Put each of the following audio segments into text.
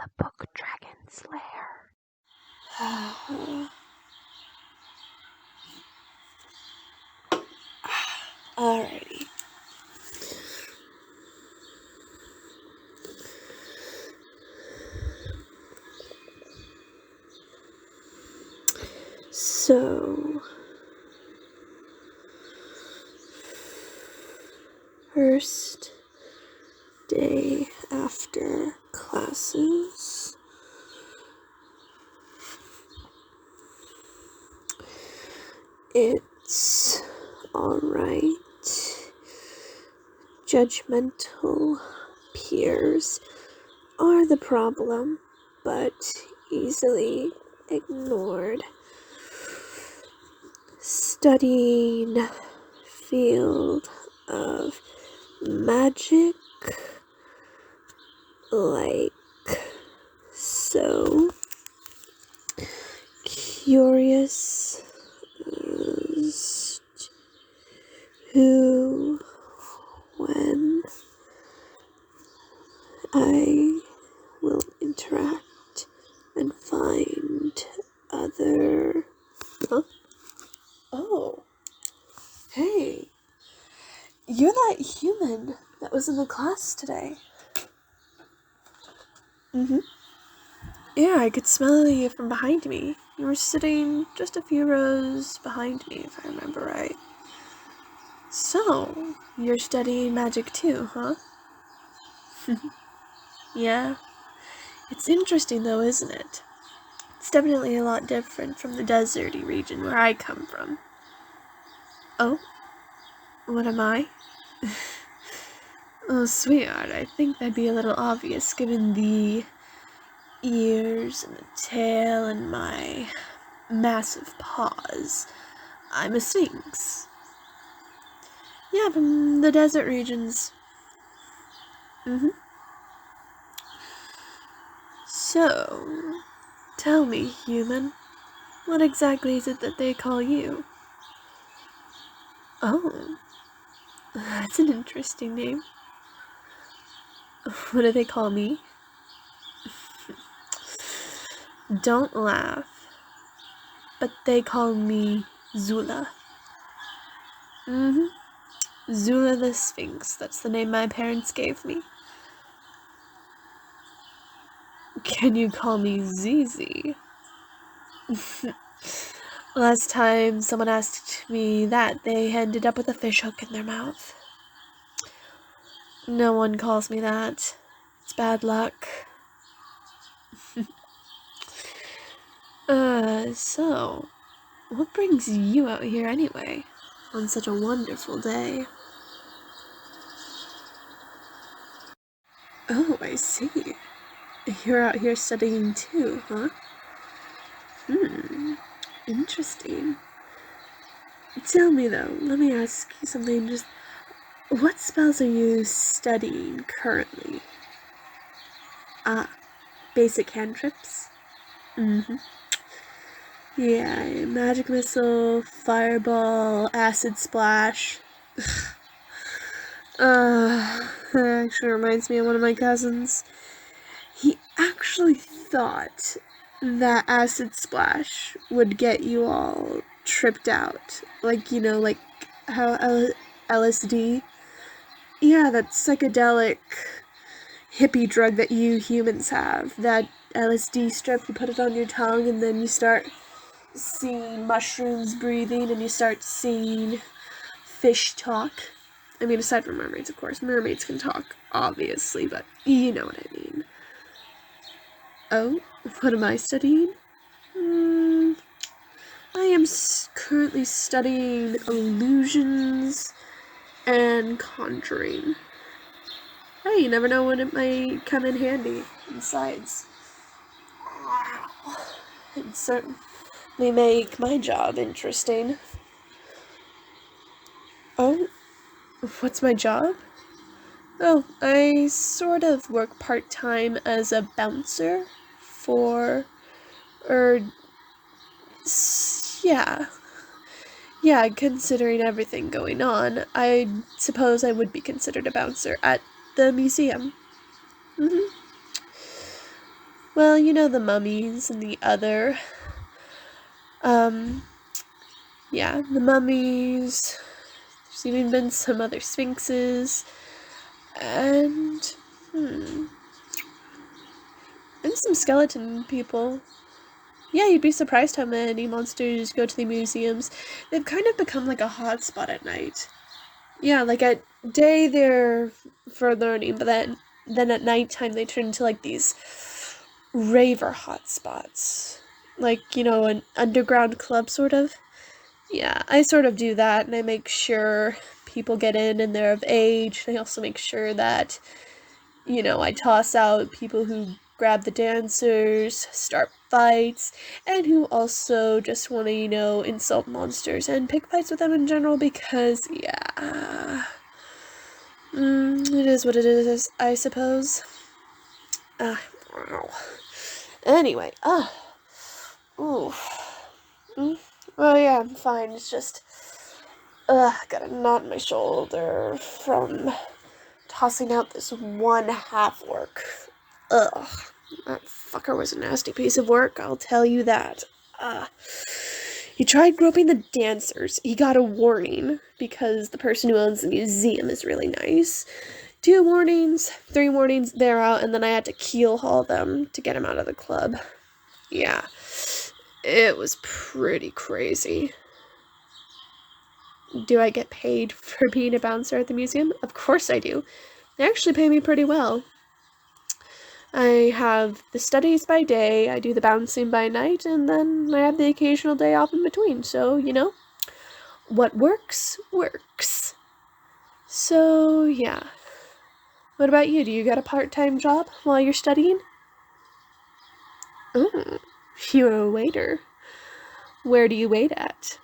the book dragon's lair. Alrighty. So, first day after classes, it's alright. Judgmental peers are the problem, but easily ignored. Studying field of magic, like so. Curious as to when I will interact and find other... Huh? Oh. Hey. You're that human that was in the class today. Yeah, I could smell you from behind me. You were sitting just a few rows behind me, if I remember right. So, you're studying magic too, huh? Yeah. It's interesting though, isn't it? It's definitely a lot different from the deserty region where I come from. Oh? What am I? Oh, sweetheart, I think that'd be a little obvious given the ears and the tail and my massive paws. I'm a Sphinx. Yeah, from the desert regions. So, tell me, human, what exactly is it that they call you? Oh, that's an interesting name. What do they call me? Don't laugh. But they call me Zula. Zula the Sphinx. That's the name my parents gave me. Can you call me Zizi? Last time someone asked me that, they ended up with a fish hook in their mouth. No one calls me that. It's bad luck. So, what brings you out here anyway, on such a wonderful day? Oh, I see. You're out here studying too, huh? Interesting. Tell me though, let me ask you something, just what spells are you studying currently? Basic cantrips? Yeah, magic missile, fireball, acid splash. That actually reminds me of one of my cousins. He actually thought that acid splash would get you all tripped out. Like, you know, like how LSD? Yeah, that psychedelic hippie drug that you humans have. That LSD strip, you put it on your tongue and then you start seeing mushrooms breathing and you start seeing fish talk. I mean, aside from mermaids, of course. Mermaids can talk, obviously, but you know what I mean. Oh, what am I studying? I am currently studying illusions and conjuring. Hey, you never know when it might come in handy. Besides, it certainly make my job interesting. Oh, what's my job? Oh, I sort of work part-time as a bouncer for, yeah. Yeah, considering everything going on, I suppose I would be considered a bouncer at the museum. Well, you know, the mummies and the other, yeah, the mummies. There's even been some other sphinxes, and, and some skeleton people. Yeah, you'd be surprised how many monsters go to the museums. They've kind of become like a hotspot at night. Yeah, like at day they're for learning, but then at nighttime they turn into like these raver hotspots. Like, you know, an underground club sort of. Yeah, I sort of do that, and I make sure people get in and they're of age. I also make sure that, you know, I toss out people who grab the dancers, start fights, and who also just want to, you know, insult monsters and pick fights with them in general because, yeah. It is what it is, I suppose. Wow. Anyway, ooh. Well, yeah, I'm fine. It's just, got a knot in my shoulder from tossing out this one half work. Ugh, that fucker was a nasty piece of work, I'll tell you that. He tried groping the dancers. He got a warning because the person who owns the museum is really nice. 2 warnings, 3 warnings, they're out, and then I had to keel haul them to get him out of the club. Yeah, it was pretty crazy. Do I get paid for being a bouncer at the museum? Of course I do. They actually pay me pretty well. I have the studies by day, I do the bouncing by night, and then I have the occasional day off in between. So, you know, what works, works. So, yeah. What about you? Do you got a part-time job while you're studying? Oh, you're a waiter. Where do you wait at?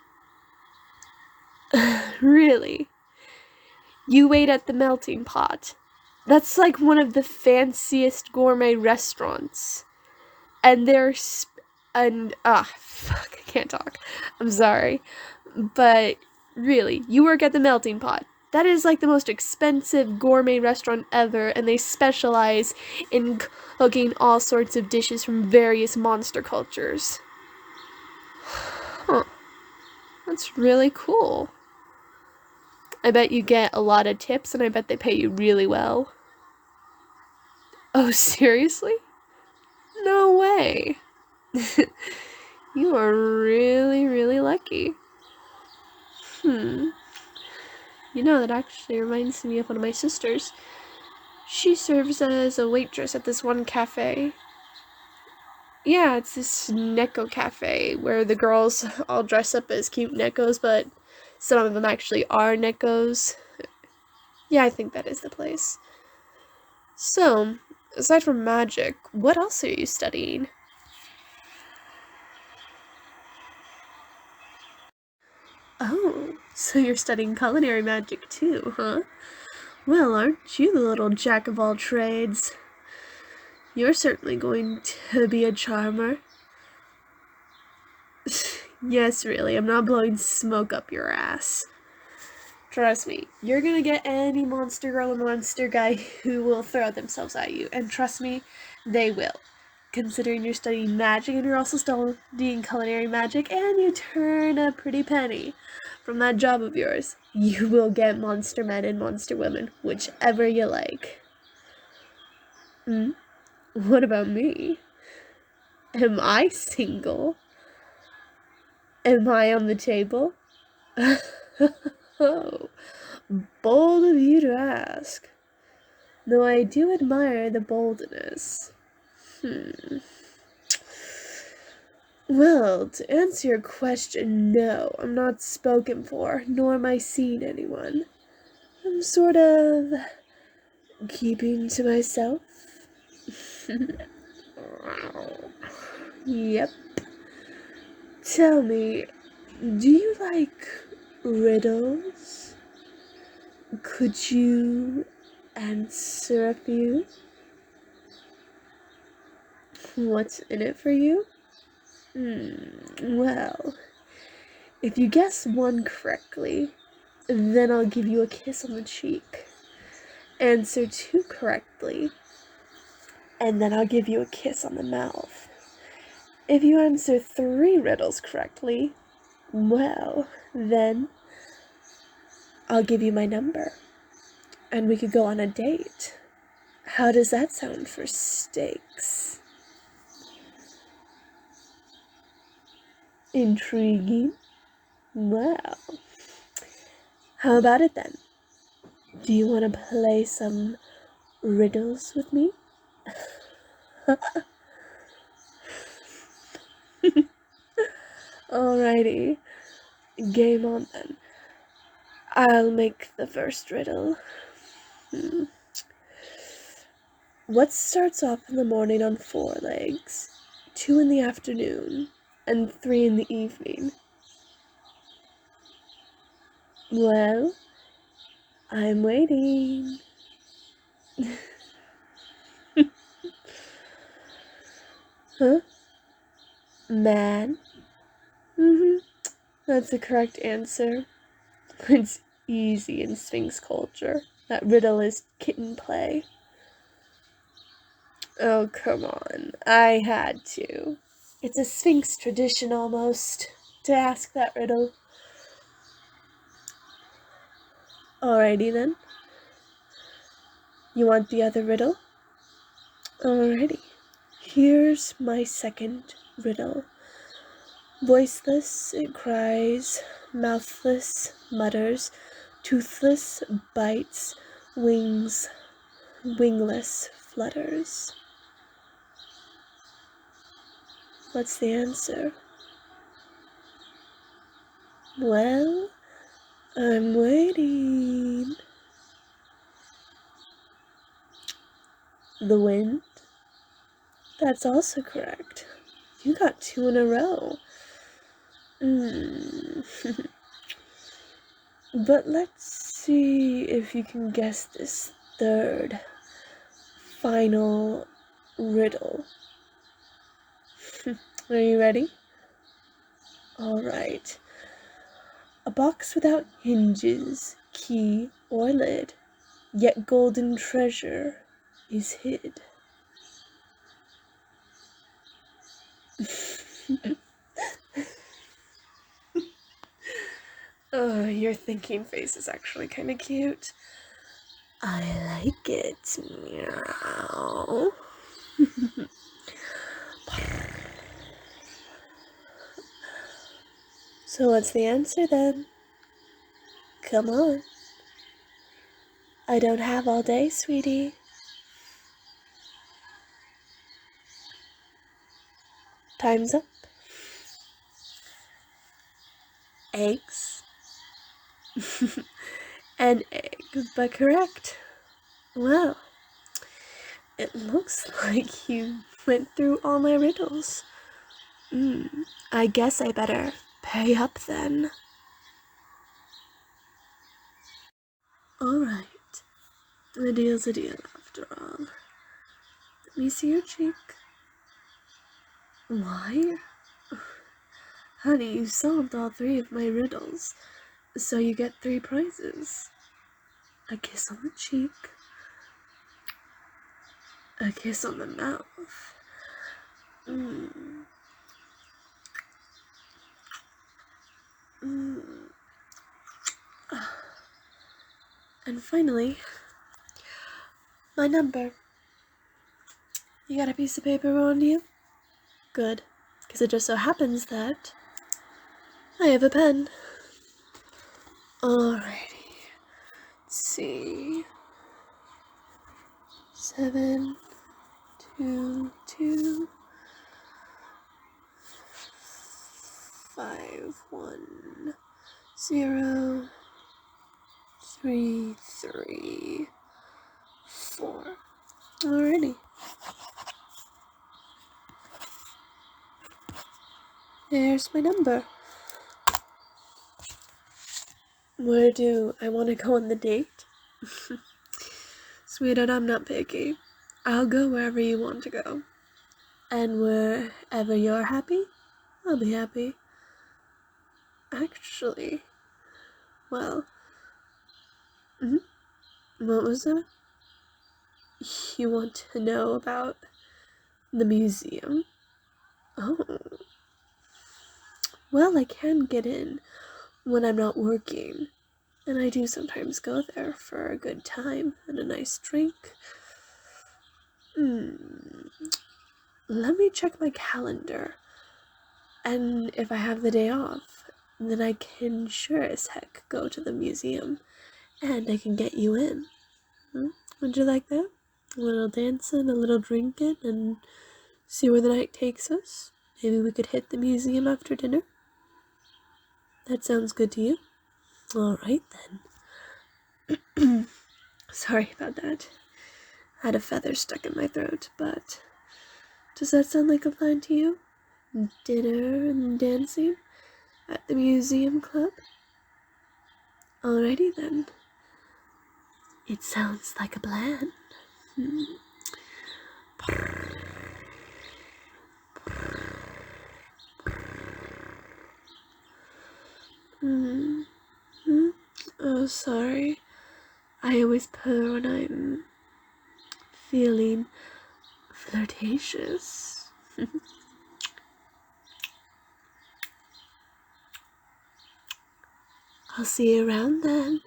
Really? You wait at the Melting Pot. That's like one of the fanciest gourmet restaurants. And fuck, I can't talk. I'm sorry. But really, you work at the Melting Pot. That is like the most expensive gourmet restaurant ever, and they specialize in cooking all sorts of dishes from various monster cultures. Huh. That's really cool. I bet you get a lot of tips, and I bet they pay you really well. Oh, seriously? No way. You are really, really lucky. You know, that actually reminds me of one of my sisters. She serves as a waitress at this one cafe. Yeah, it's this Neko cafe where the girls all dress up as cute Nekos, but some of them actually are Nekos. Yeah, I think that is the place. So, aside from magic, what else are you studying? Oh, so you're studying culinary magic too, huh? Well, aren't you the little jack of all trades? You're certainly going to be a charmer. Yes, really, I'm not blowing smoke up your ass. Trust me, you're gonna get any monster girl or monster guy who will throw themselves at you, and trust me, they will. Considering you're studying magic and you're also studying culinary magic, and you turn a pretty penny from that job of yours, you will get monster men and monster women, whichever you like. What about me? Am I single? Am I on the table? Oh, bold of you to ask. Though I do admire the boldness. Well, to answer your question, no, I'm not spoken for, nor am I seeing anyone. I'm sort of keeping to myself. Yep. Tell me, do you like riddles? Could you answer a few? What's in it for you? Well, if you guess one correctly, then I'll give you a kiss on the cheek. Answer 2 correctly, and then I'll give you a kiss on the mouth. If you answer 3 riddles correctly, well, then I'll give you my number, and we could go on a date. How does that sound for stakes? Intriguing? Well, how about it then? Do you want to play some riddles with me? Alrighty, game on then. I'll make the first riddle. What starts off in the morning on 4 legs, 2 in the afternoon, and 3 in the evening? Well, I'm waiting. Huh? Man? That's the correct answer. It's easy in Sphinx culture. That riddle is kitten play. Oh, come on. I had to. It's a Sphinx tradition almost to ask that riddle. Alrighty then. You want the other riddle? Alrighty. Here's my second riddle. Voiceless it cries, mouthless mutters, toothless bites, wingless flutters. What's the answer? Well, I'm waiting. The wind? That's also correct. You got 2 in a row. But let's see if you can guess this third, final riddle. Are you ready? Alright. A box without hinges, key, or lid, yet golden treasure is hid. Oh, your thinking face is actually kind of cute. I like it. Meow. So what's the answer then? Come on. I don't have all day, sweetie. Time's up. Eggs. An egg, but correct. Well, it looks like you went through all my riddles. I guess I better pay up then. Alright. A deal's a deal after all. Let me see your cheek. Why? Honey, you solved all 3 of my riddles, so you get 3 prizes. A kiss on the cheek, a kiss on the mouth, and finally, my number. You got a piece of paper on you? Good, because it just so happens that I have a pen. Alrighty, let's see. 7, 2, 2, 5, 1, 0, 3, 3, 4. Alrighty. There's my number. Where do I want to go on the date? Sweetheart, I'm not picky. I'll go wherever you want to go. And wherever you're happy, I'll be happy. Actually, well, what was that? You want to know about the museum? Oh, well, I can get in when I'm not working, and I do sometimes go there for a good time and a nice drink. Let me check my calendar, and if I have the day off, then I can sure as heck go to the museum, and I can get you in. Would you like that? A little dancing, a little drinking, and see where the night takes us? Maybe we could hit the museum after dinner? That sounds good to you? Alright then. Sorry about that. I had a feather stuck in my throat, but does that sound like a plan to you? Dinner and dancing at the museum club? Alrighty then. It sounds like a plan. Oh, sorry. I always purr when I'm feeling flirtatious. I'll see you around then.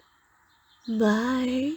Bye.